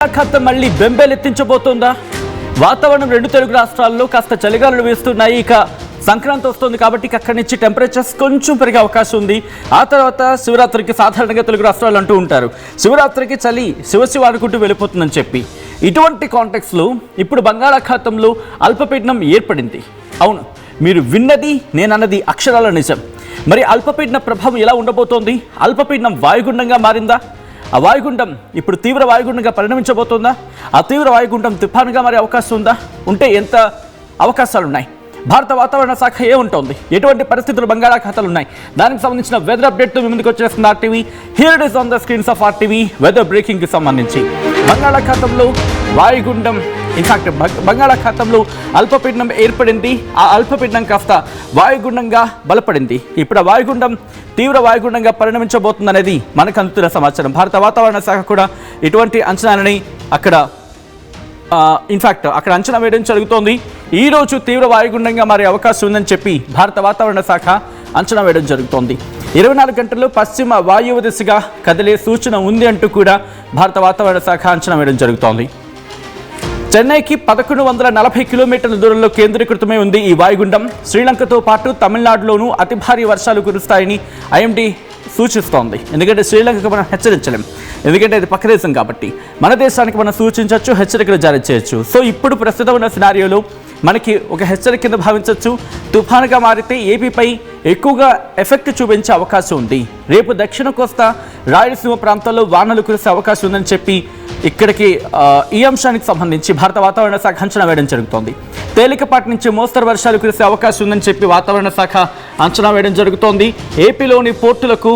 ఖాతం మళ్ళీ బెంబేలెత్తించబోతోందా? వాతావరణం రెండు తెలుగు రాష్ట్రాల్లో కాస్త చలిగాలులు వీస్తున్నాయి. ఇక సంక్రాంతి వస్తుంది కాబట్టి అక్కడి నుంచి టెంపరేచర్స్ కొంచెం పెరిగే అవకాశం ఉంది. ఆ తర్వాత శివరాత్రికి సాధారణంగా తెలుగు రాష్ట్రాలు అంటూ ఉంటారు, శివరాత్రికి చలి శివశివ అనుకుంటూ వెళ్ళిపోతుందని చెప్పి. ఇటువంటి కాంటెక్స్లో ఇప్పుడు బంగాళాఖాతంలో అల్పపీడనం ఏర్పడింది. అవును, మీరు విన్నది నేనన్నది అక్షరాల నిజం. మరి అల్పపీడన ప్రభావం ఎలా ఉండబోతోంది? అల్పపీడనం వాయుగుండంగా మారిందా? ఆ వాయుగుండం ఇప్పుడు తీవ్ర వాయుగుండంగా పరిణమించబోతోందా? ఆ తీవ్ర వాయుగుండం తుఫానుగా మారే అవకాశం ఉందా? ఉంటే ఎంత అవకాశాలు ఉన్నాయి? భారత వాతావరణ శాఖ ఏముంటోంది? ఎటువంటి పరిస్థితులు బంగాళాఖాతాలు ఉన్నాయి? దానికి సంబంధించిన వెదర్ అప్డేట్తో మీ ముందుకు వచ్చేస్తుంది RTV. Here it is on the screens of RTV weather బ్రేకింగ్కి సంబంధించి. బంగాళాఖాతంలో వాయుగుండం, ఇన్ఫాక్ట్ బంగాళాఖాతంలో అల్పపీడనం ఏర్పడింది. ఆ అల్పపీడనం కాస్త వాయుగుండంగా బలపడింది. ఇప్పుడు ఆ వాయుగుండం తీవ్ర వాయుగుండంగా పరిణమించబోతుంది అనేది మనకు అందుతున్న సమాచారం. భారత వాతావరణ శాఖ కూడా ఇటువంటి అంచనాలని అక్కడ అక్కడ అంచనా వేయడం జరుగుతోంది. ఈరోజు తీవ్ర వాయుగుండంగా మారే అవకాశం ఉందని చెప్పి భారత వాతావరణ శాఖ అంచనా వేయడం జరుగుతోంది. 24 గంటల్లో పశ్చిమ వాయువ్య దిశగా కదిలే సూచన ఉంది అంటూ కూడా భారత వాతావరణ శాఖ అంచనా వేయడం జరుగుతోంది. చెన్నైకి 1140 కిలోమీటర్ల దూరంలో కేంద్రీకృతమై ఉంది ఈ వాయుగుండం. శ్రీలంకతో పాటు తమిళనాడులోనూ అతి భారీ వర్షాలు కురుస్తాయని ఐఎండీ సూచిస్తోంది. ఎందుకంటే శ్రీలంకకు మనం హెచ్చరించలేం, ఎందుకంటే అది పక్క దేశం కాబట్టి. మన దేశానికి మనం సూచించవచ్చు, హెచ్చరికలు జారీ చేయొచ్చు. సో ఇప్పుడు ప్రస్తుతం ఉన్న సినారియోలో మనకి ఒక హెచ్చరిక కింద భావించవచ్చు. తుఫానుగా మారితే ఏపీపై ఎక్కువగా ఎఫెక్ట్ చూపించే అవకాశం ఉంది. రేపు దక్షిణ కోస్తా రాయలసీమ ప్రాంతాల్లో వానలు కురిసే అవకాశం ఉందని చెప్పి ఇక్కడికి ఈ అంశానికి సంబంధించి భారత వాతావరణ శాఖ అంచనా వేయడం జరుగుతోంది. తేలికపాటి నుంచి మోస్తరు వర్షాలు కురిసే అవకాశం ఉందని చెప్పి వాతావరణ శాఖ అంచనా వేయడం జరుగుతోంది. ఏపీలోని పోర్టులకు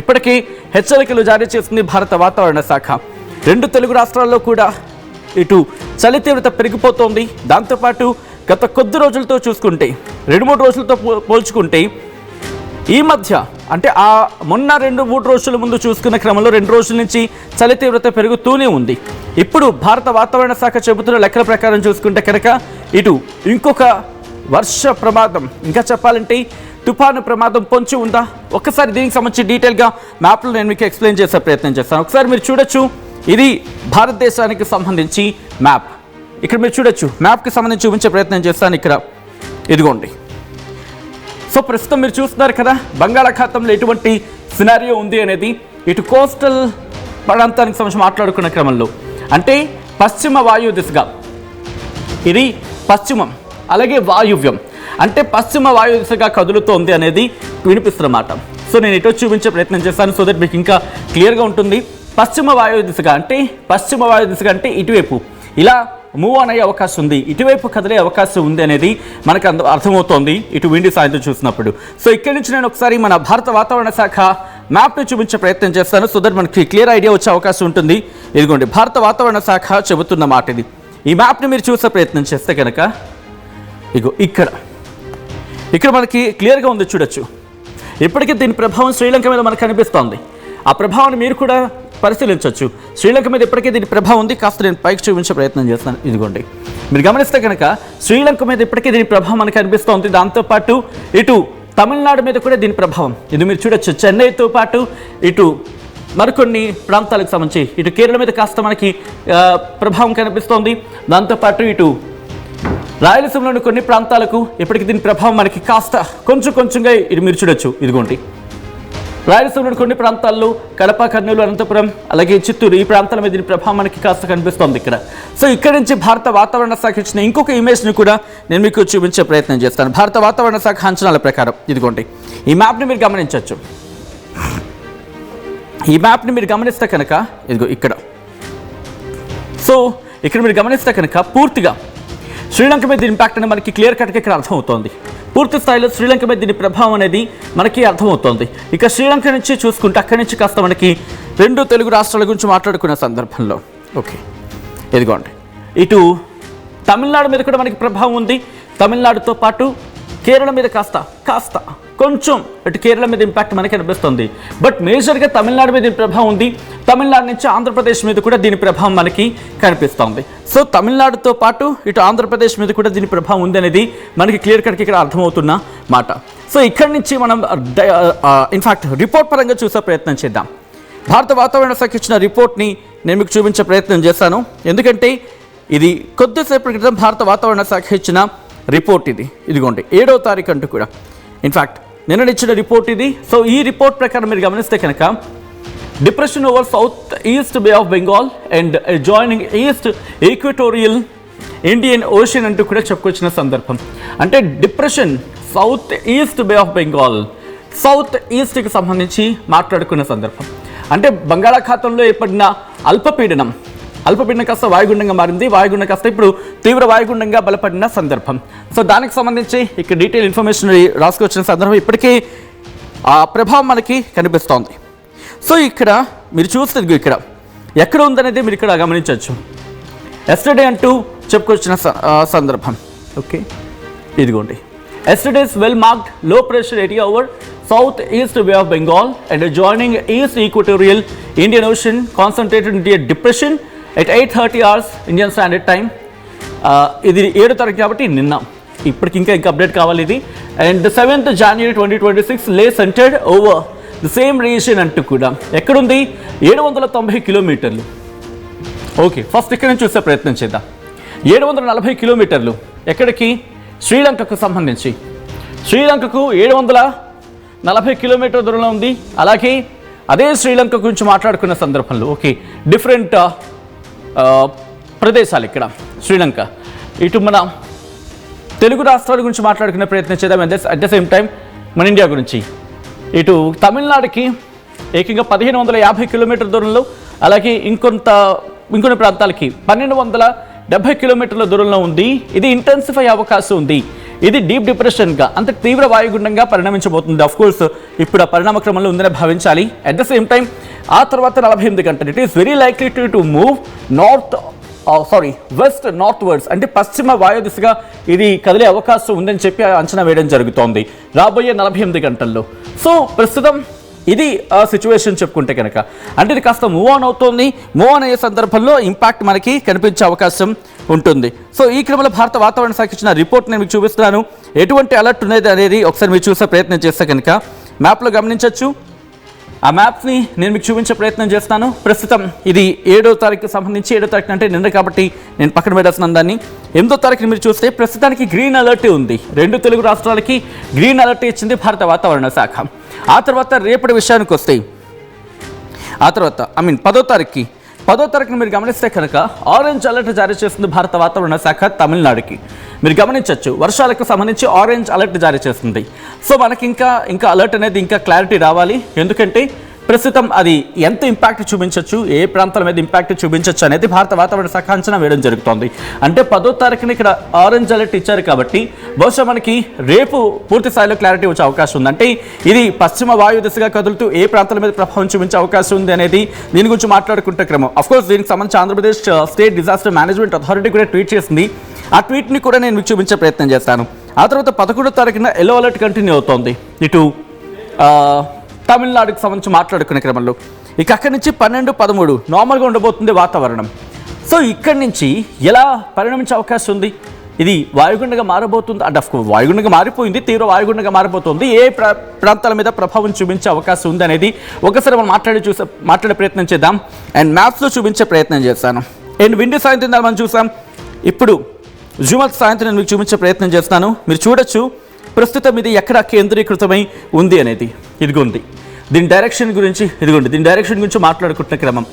ఇప్పటికీ హెచ్చరికలు జారీ చేస్తుంది భారత వాతావరణ శాఖ. రెండు తెలుగు రాష్ట్రాల్లో కూడా ఇటు చలి తీవ్రత పెరిగిపోతోంది. దాంతోపాటు గత కొద్ది రోజులతో చూసుకుంటే, 2-3 రోజులతో పోల్చుకుంటే ఈ మధ్య అంటే ఆ మొన్న 2-3 రోజుల ముందు చూసుకున్న క్రమంలో 2 రోజుల నుంచి చలి తీవ్రత పెరుగుతూనే ఉంది. ఇప్పుడు భారత వాతావరణ శాఖ చెబుతున్న లెక్కల ప్రకారం చూసుకుంటే కనుక ఇటు ఇంకొక వర్ష ప్రమాదం, ఇంకా చెప్పాలంటే తుఫాను ప్రమాదం పొంచి ఉందా? ఒక్కసారి దీనికి సంబంధించి డీటెయిల్గా మ్యాప్లో నేను మీకు ఎక్స్ప్లెయిన్ చేసే ప్రయత్నం చేస్తాను. ఒకసారి మీరు చూడొచ్చు, ఇది భారతదేశానికి సంబంధించి మ్యాప్. ఇక్కడ మీరు చూడొచ్చు, మ్యాప్కి సంబంధించి చూపించే ప్రయత్నం చేస్తాను. ఇక్కడ ఇదిగోండి. సో ప్రస్తుతం మీరు చూస్తున్నారు కదా, బంగాళాఖాతంలో ఎటువంటి సినారియో ఉంది అనేది. ఇటు కోస్టల్ ప్రాంతానికి సంబంధించి మాట్లాడుకున్న క్రమంలో అంటే పశ్చిమ వాయువు దిశగా, ఇది పశ్చిమం, అలాగే వాయువ్యం అంటే పశ్చిమ వాయు దిశగా కదులుతోంది అనేది వినిపిస్తున్నమాట. సో నేను ఇటు చూపించే ప్రయత్నం చేస్తాను, సో దట్ మీకు ఇంకా క్లియర్గా ఉంటుంది. పశ్చిమ వాయు దిశగా అంటే ఇటువైపు ఇలా మూవ్ ఆన్ అయ్యే అవకాశం ఉంది, ఇటువైపు కదిలే అవకాశం ఉంది అనేది మనకు అర్థమవుతోంది ఇటు విండి సాయంత్రం చూసినప్పుడు. సో ఇక్కడి నుంచి నేను ఒకసారి మన భారత వాతావరణ శాఖ మ్యాప్ని చూపించే ప్రయత్నం చేస్తాను, సో దట్ మనకి క్లియర్ ఐడియా వచ్చే అవకాశం ఉంటుంది. ఇదిగోండి, భారత వాతావరణ శాఖ చెబుతున్న మాట ఇది. ఈ మ్యాప్ని మీరు చూసే ప్రయత్నం చేస్తే కనుక ఇగో ఇక్కడ మనకి క్లియర్గా ఉంది, చూడొచ్చు. ఇప్పటికీ దీని ప్రభావం శ్రీలంక మీద మనకు కనిపిస్తోంది. ఆ ప్రభావాన్ని మీరు కూడా పరిశీలించవచ్చు. శ్రీలంక మీద ఇప్పటికే దీని ప్రభావం ఉంది. కాస్త నేను పైకి చూపించే ప్రయత్నం చేస్తాను. ఇదిగోండి, మీరు గమనిస్తే కనుక శ్రీలంక మీద ఇప్పటికే దీని ప్రభావం మనకు కనిపిస్తోంది. దాంతోపాటు ఇటు తమిళనాడు మీద కూడా దీని ప్రభావం ఇది మీరు చూడొచ్చు. చెన్నైతో పాటు ఇటు మరికొన్ని ప్రాంతాలకు సంబంధించి ఇటు కేరళ మీద కాస్త మనకి ప్రభావం కనిపిస్తోంది. దాంతోపాటు ఇటు రాయలసీమలోని కొన్ని ప్రాంతాలకు ఇప్పటికి దీని ప్రభావం మనకి కాస్త కొంచెంగా ఇది మీరు చూడొచ్చు. ఇదిగోండి, రాయలసీమలోని కొన్ని ప్రాంతాల్లో కడప, కర్నూలు, అనంతపురం, అలాగే చిత్తూరు, ఈ ప్రాంతాల మీద దీని ప్రభావం మనకి కాస్త కనిపిస్తోంది ఇక్కడ. సో ఇక్కడి నుంచి భారత వాతావరణ శాఖ ఇచ్చిన ఇంకొక ఇమేజ్ని కూడా నేను మీకు చూపించే ప్రయత్నం చేస్తాను. భారత వాతావరణ శాఖ అంచనాల ప్రకారం ఇదిగోండి, ఈ మ్యాప్ని మీరు గమనించవచ్చు. ఈ మ్యాప్ని మీరు గమనిస్తే కనుక ఇదిగో ఇక్కడ, సో ఇక్కడ మీరు గమనిస్తే కనుక పూర్తిగా శ్రీలంక మీద దీని ఇంపాక్ట్ అనేది మనకి క్లియర్ కట్గా ఇక్కడ అర్థమవుతోంది. పూర్తి స్థాయిలో శ్రీలంక మీద దీని ప్రభావం అనేది మనకి అర్థమవుతోంది. ఇక శ్రీలంక నుంచి చూసుకుంటే అక్కడి నుంచి కాస్త మనకి రెండు తెలుగు రాష్ట్రాల గురించి మాట్లాడుకునే సందర్భంలో ఓకే ఇదిగోండి, ఇటు తమిళనాడు మీద కూడా మనకి ప్రభావం ఉంది. తమిళనాడుతో పాటు కేరళ మీద కాస్త కొంచెం ఇటు కేరళ మీద ఇంపాక్ట్ మనకి కనిపిస్తుంది. బట్ మేజర్గా తమిళనాడు మీద దీని ప్రభావం ఉంది. తమిళనాడు నుంచి ఆంధ్రప్రదేశ్ మీద కూడా దీని ప్రభావం మనకి కనిపిస్తుంది. సో తమిళనాడుతో పాటు ఇటు ఆంధ్రప్రదేశ్ మీద కూడా దీని ప్రభావం ఉంది అనేది మనకి క్లియర్ కట్గా ఇక్కడ అర్థమవుతున్న మాట. సో ఇక్కడి నుంచి మనం ఇన్ఫాక్ట్ రిపోర్ట్ పరంగా చూసే ప్రయత్నం చేద్దాం. భారత వాతావరణ శాఖ ఇచ్చిన రిపోర్ట్ని నేను మీకు చూపించే ప్రయత్నం చేశాను. ఎందుకంటే ఇది కొద్దిసేపటి క్రితం భారత వాతావరణ శాఖ ఇచ్చిన రిపోర్ట్ ఇదిగోండి 7వ తారీఖు అంటూ కూడా ఇన్ఫ్యాక్ట్ నిన్న ఇచ్చిన రిపోర్ట్ ఇది. సో ఈ రిపోర్ట్ ప్రకారం మీరు గమనిస్తే కనుక depression over south east Bay of Bengal and joining east equatorial Indian Ocean అంటూ కూడా చెప్పుకొచ్చిన సందర్భం. అంటే depression south east Bay of Bengal, south ఈస్ట్కి సంబంధించి మాట్లాడుకున్న సందర్భం. అంటే బంగాళాఖాతంలో ఏర్పడిన అల్పపీడనం కాస్త వాయుగుండంగా మారింది. వాయుగుండం కాస్త ఇప్పుడు తీవ్ర వాయుగుండంగా బలపడిన సందర్భం. సో దానికి సంబంధించి ఇక్కడ డీటెయిల్ ఇన్ఫర్మేషన్ రాసుకొచ్చిన సందర్భం ఇప్పటికీ ఆ ప్రభావం మనకి కనిపిస్తోంది. సో ఇక్కడ మీరు చూస్తే ఇక్కడ ఎక్కడ ఉందనేది మీరు ఇక్కడ గమనించవచ్చు. ఎస్టర్డే అంటూ చెప్పుకొచ్చిన సందర్భం. ఓకే, ఇదిగోండి yesterday's well marked low pressure area over south east Bay of Bengal and joining east equatorial Indian Ocean concentrated into a depression at 8:30 hours Indian Standard Time. ఇది 7వ తారీఖు కాబట్టి నిన్న, ఇప్పటికి ఇంకా అప్డేట్ కావాలి ఇది. అండ్ 7th January 2026 లే centred over the same region అంటూ కూడా ఎక్కడుంది 790 కిలోమీటర్లు. ఓకే, ఫస్ట్ ఇక్కడ నుంచి చూసే ప్రయత్నం చేద్దాం. 740 కిలోమీటర్లు ఎక్కడికి? శ్రీలంకకు సంబంధించి. శ్రీలంకకు 740 కిలోమీటర్ల దూరంలో ఉంది. అలాగే అదే శ్రీలంక గురించి మాట్లాడుకున్న సందర్భంలో ఓకే డిఫరెంట్ ప్రదేశాలు ఇక్కడ శ్రీలంక. ఇటు మన తెలుగు రాష్ట్రాల గురించి మాట్లాడుకునే ప్రయత్నం చేద్దాం. అట్ ద సేమ్ టైం మన ఇండియా గురించి ఇటు తమిళనాడుకి ఏకంగా 1550 కిలోమీటర్ల దూరంలో, అలాగే ఇంకొన్ని ప్రాంతాలకి 1270 కిలోమీటర్ల దూరంలో ఉంది. ఇది ఇంటెన్సిఫై అవకాశం ఉంది. ఇది డీప్ డిప్రెషన్గా అంటే తీవ్ర వాయుగుండంగా పరిణమించబోతుంది. అఫ్ కోర్స్ ఇప్పుడు ఆ పరిణామ క్రమంలో ఉందని భావించాలి. అట్ ద సేమ్ టైం ఆ తర్వాత 48 గంటలు it is very likely to move west north words అంటే పశ్చిమ వాయు దిశగా ఇది కదిలే అవకాశం ఉందని చెప్పి అంచనా వేయడం జరుగుతోంది రాబోయే 48 గంటల్లో. సో ప్రస్తుతం ఇది ఆ సిచ్యువేషన్ చెప్పుకుంటే కనుక అంటే ఇది కాస్త మూవ్ ఆన్ అవుతోంది. మూవ్ ఆన్ అయ్యే సందర్భంలో ఇంపాక్ట్ మనకి కనిపించే అవకాశం ఉంటుంది. సో ఈ క్రమంలో భారత వాతావరణ శాఖ ఇచ్చిన రిపోర్ట్ నేను మీకు చూపిస్తున్నాను. ఎటువంటి అలర్ట్ ఉన్నది అనేది ఒకసారి మీరు చూసే ప్రయత్నం చేస్తే కనుక మ్యాప్లో గమనించవచ్చు. ఆ మ్యాప్స్ని నేను మీకు చూపించే ప్రయత్నం చేస్తాను. ప్రస్తుతం ఇది 7వ తారీఖుకి సంబంధించి 7వ తారీఖు అంటే నిన్న కాబట్టి నేను పక్కన పెట్టేస్తున్నాను దాన్ని. 8వ తారీఖుని మీరు చూస్తే ప్రస్తుతానికి గ్రీన్ అలర్ట్ ఉంది. 2 తెలుగు రాష్ట్రాలకి గ్రీన్ అలర్ట్ ఇచ్చింది భారత వాతావరణ శాఖ. ఆ తర్వాత రేపటి విషయానికి వస్తే ఆ తర్వాత 10వ తారీఖుని మీరు గమనిస్తే కనుక ఆరెంజ్ అలర్ట్ జారీ చేస్తుంది భారత వాతావరణ శాఖ తమిళనాడుకి. మీరు గమనించవచ్చు వర్షాలకు సంబంధించి ఆరెంజ్ అలర్ట్ జారీ చేస్తుంది. సో మనకి ఇంకా అలర్ట్ అనేది ఇంకా క్లారిటీ రావాలి. ఎందుకంటే ప్రస్తుతం అది ఎంత ఇంపాక్ట్ చూపించవచ్చు, ఏ ప్రాంతాల మీద ఇంపాక్ట్ చూపించవచ్చు అనేది భారత వాతావరణ శాఖ అంచనా వేయడం జరుగుతోంది. అంటే 10వ తారీఖున ఇక్కడ ఆరెంజ్ అలర్ట్ ఇచ్చారు కాబట్టి బహుశా మనకి రేపు పూర్తి స్థాయిలో క్లారిటీ వచ్చే అవకాశం ఉంది. అంటే ఇది పశ్చిమ వాయు దిశగా కదులుతూ ఏ ప్రాంతాల మీద ప్రభావం చూపించే అవకాశం ఉంది అనేది దీని గురించి మాట్లాడుకుంటే క్రమం. అఫ్కోర్స్ దీనికి సంబంధించి Andhra Pradesh state disaster management authority కూడా ట్వీట్ చేసింది. ఆ ట్వీట్ని కూడా నేను మీకు చూపించే ప్రయత్నం చేస్తాను. ఆ తర్వాత 11వ తారీఖున ఎల్లో అలర్ట్ కంటిన్యూ అవుతోంది ఇటు తమిళనాడుకి సంబంధించి మాట్లాడుకునే క్రమంలో. ఇక అక్కడి నుంచి 12, 13 నార్మల్గా ఉండబోతుంది వాతావరణం. సో ఇక్కడి నుంచి ఎలా పరిణమించే అవకాశం ఉంది? ఇది వాయుగుండంగా మారబోతుంది. అంటే వాయుగుండంగా మారిపోయింది, తీవ్ర వాయుగుండంగా మారిపోతుంది. ఏ ప్రాంతాల మీద ప్రభావం చూపించే అవకాశం ఉంది అనేది ఒకసారి మనం మాట్లాడే ప్రయత్నం చేద్దాం. అండ్ మ్యాప్స్లో చూపించే ప్రయత్నం చేస్తాను. అండ్ విండి సాయంత్రం మనం చూసాం. ఇప్పుడు జుమత్ సాయంత్రం నేను మీకు చూపించే ప్రయత్నం చేస్తాను. మీరు చూడొచ్చు ప్రస్తుతం ఇది ఎక్కడ కేంద్రీకృతమై ఉంది అనేది. ఇదిగోంది దీని డైరెక్షన్ గురించి మాట్లాడుకుంటున్న క్రమం.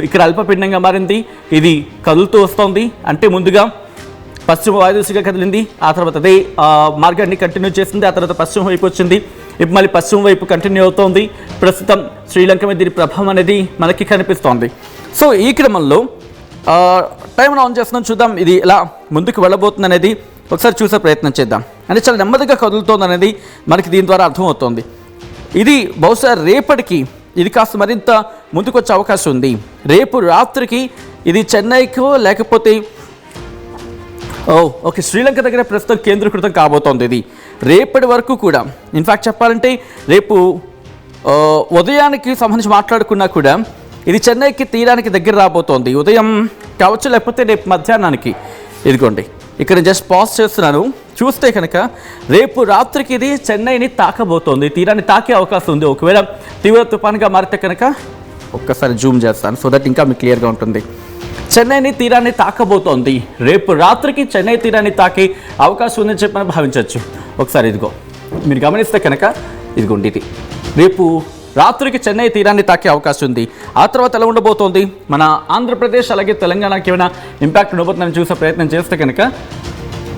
ఇక్కడ అల్పపీడనంగా మారింది. ఇది కదులుతూ వస్తోంది. అంటే ముందుగా పశ్చిమ వాయుదిశగా కదిలింది, ఆ తర్వాత అదే మార్గాన్ని కంటిన్యూ చేసింది, ఆ తర్వాత పశ్చిమ వైపు వచ్చింది, ఇప్పుడు మళ్ళీ పశ్చిమ వైపు కంటిన్యూ అవుతోంది. ప్రస్తుతం శ్రీలంక మీద దీని ప్రభావం అనేది మనకి కనిపిస్తోంది. సో ఈ క్రమంలో టైం ఆన్ చేస్తున్నాం, చూద్దాం ఇది ఎలా ముందుకు వెళ్ళబోతుంది అనేది ఒకసారి చూసే ప్రయత్నం చేద్దాం. అంటే చాలా నెమ్మదిగా కదులుతోంది అనేది మనకి దీని ద్వారా అర్థమవుతోంది. ఇది బహుశా రేపటికి ఇది కాస్త మరింత ముందుకు వచ్చే అవకాశం ఉంది. రేపు రాత్రికి ఇది చెన్నైకో లేకపోతే ఓకే శ్రీలంక దగ్గర ప్రస్తుతం కేంద్రీకృతం కాబోతోంది. ఇది రేపటి వరకు కూడా ఇన్ఫ్యాక్ట్ చెప్పాలంటే రేపు ఉదయానికి సంబంధించి మాట్లాడుకున్నా కూడా ఇది చెన్నైకి తీరానికి దగ్గర రాబోతోంది. ఉదయం కావచ్చు లేకపోతే రేపు మధ్యాహ్నానికి. ఇదిగోండి ఇక్కడ జస్ట్ పాజ్ చేస్తున్నాను. చూస్తే కనుక రేపు రాత్రికి ఇది చెన్నైని తాకబోతోంది, తీరాన్ని తాకే అవకాశం ఉంది. ఒకవేళ తీవ్ర తుఫాన్గా మారితే కనుక ఒక్కసారి జూమ్ చేస్తాను సో దట్ ఇంకా మీకు క్లియర్గా ఉంటుంది. చెన్నైని తీరాన్ని తాకబోతోంది. రేపు రాత్రికి చెన్నై తీరాన్ని తాకే అవకాశం ఉందని చెప్పి మనం భావించవచ్చు. ఒకసారి ఇదిగో మీరు గమనిస్తే కనుక ఇదిగోండి, ఇది రేపు రాత్రికి చెన్నై తీరాన్ని తాకే అవకాశం ఉంది. ఆ తర్వాత ఎలా ఉండబోతోంది, మన ఆంధ్రప్రదేశ్ అలాగే తెలంగాణకి ఏమైనా ఇంపాక్ట్ ఉండబోతుందని చూసే ప్రయత్నం చేస్తే కనుక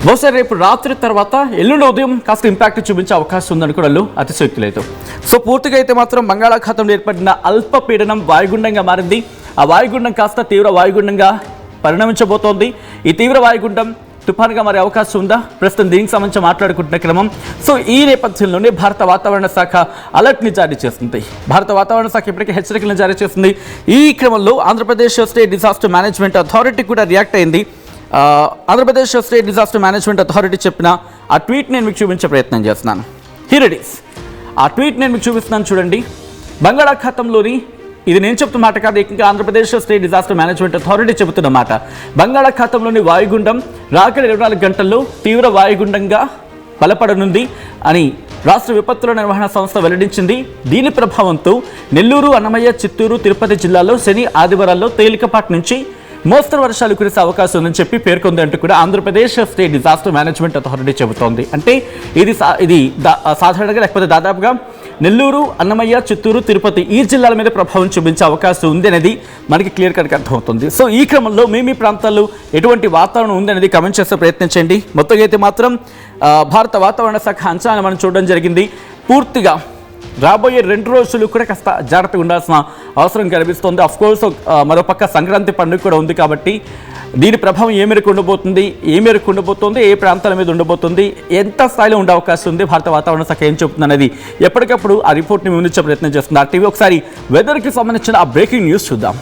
బహుశా రేపు రాత్రి తర్వాత ఎల్లుండి ఉదయం కాస్త ఇంపాక్ట్ చూపించే అవకాశం ఉందని కూడా అతిశయోక్తి లేదు. సో పూర్తిగా అయితే మాత్రం బంగాళాఖాతంలో ఏర్పడిన అల్పపీడనం వాయుగుండంగా మారింది. ఆ వాయుగుండం కాస్త తీవ్ర వాయుగుండంగా పరిణమించబోతోంది. ఈ తీవ్ర వాయుగుండం తుఫాన్గా మారే అవకాశం ఉందా, ప్రస్తుతం దీనికి సంబంధించి మాట్లాడుకుంటున్న క్రమం. సో ఈ నేపథ్యంలోనే భారత వాతావరణ శాఖ అలర్ట్ని జారీ చేస్తుంది. భారత వాతావరణ శాఖ ఇప్పటికే హెచ్చరికలను జారీ చేస్తుంది. ఈ క్రమంలో Andhra Pradesh state disaster management authority కూడా రియాక్ట్ అయింది. Andhra Pradesh state disaster management authority చెప్పిన ఆ ట్వీట్ నేను మీకు చూపించే ప్రయత్నం చేస్తున్నాను. Here it is. ఆ ట్వీట్ నేను మీకు చూపిస్తున్నాను చూడండి. బంగాళాఖాతంలోని, ఇది నేను చెప్తున్న మాట కాదు, ఇంకా Andhra Pradesh state disaster management authority చెబుతున్న మాట, బంగాళాఖాతంలోని వాయుగుండం రాగల 24 గంటల్లో తీవ్ర వాయుగుండంగా బలపడనుంది అని రాష్ట్ర విపత్తుల నిర్వహణ సంస్థ వెల్లడించింది. దీని ప్రభావంతో నెల్లూరు, అన్నమయ్య, చిత్తూరు, తిరుపతి జిల్లాల్లో శని, ఆదివారాల్లో తేలికపాటి నుంచి మోస్తరు వర్షాలు కురిసే అవకాశం ఉందని చెప్పి పేర్కొంది అంటూ కూడా Andhra Pradesh state disaster management authority చెబుతోంది. అంటే ఇది సాధారణంగా లేకపోతే దాదాపుగా నెల్లూరు, అన్నమయ్య, చిత్తూరు, తిరుపతి ఈ జిల్లాల మీద ప్రభావం చూపించే అవకాశం ఉంది అనేది మనకి క్లియర్ కట్గా అర్థమవుతుంది. సో ఈ క్రమంలో మీ ప్రాంతాల్లో ఎటువంటి వాతావరణం ఉంది అనేది కమెంట్ చేసే ప్రయత్నించండి. మొత్తంగా అయితే మాత్రం భారత వాతావరణ శాఖ అంచనాలు మనం చూడడం జరిగింది. పూర్తిగా రాబోయే 2 రోజులు కూడా కాస్త జాగ్రత్తగా ఉండాల్సిన అవసరం కనిపిస్తుంది. అఫ్కోర్స్ మరోపక్క సంక్రాంతి పండుగ కూడా ఉంది కాబట్టి దీని ప్రభావం ఏ మేరకు ఉండబోతుంది, ఏ ప్రాంతాల మీద ఉండబోతుంది, ఎంత స్థాయిలో ఉండే అవకాశం ఉంది, భారత వాతావరణ శాఖ ఏం చెబుతుంది అనేది ఎప్పటికప్పుడు ఆ రిపోర్ట్ని ముందుంచే ప్రయత్నం చేస్తుంది. ఆ టీవీ ఒకసారి వెదర్కి సంబంధించిన ఆ బ్రేకింగ్ న్యూస్ చూద్దాం.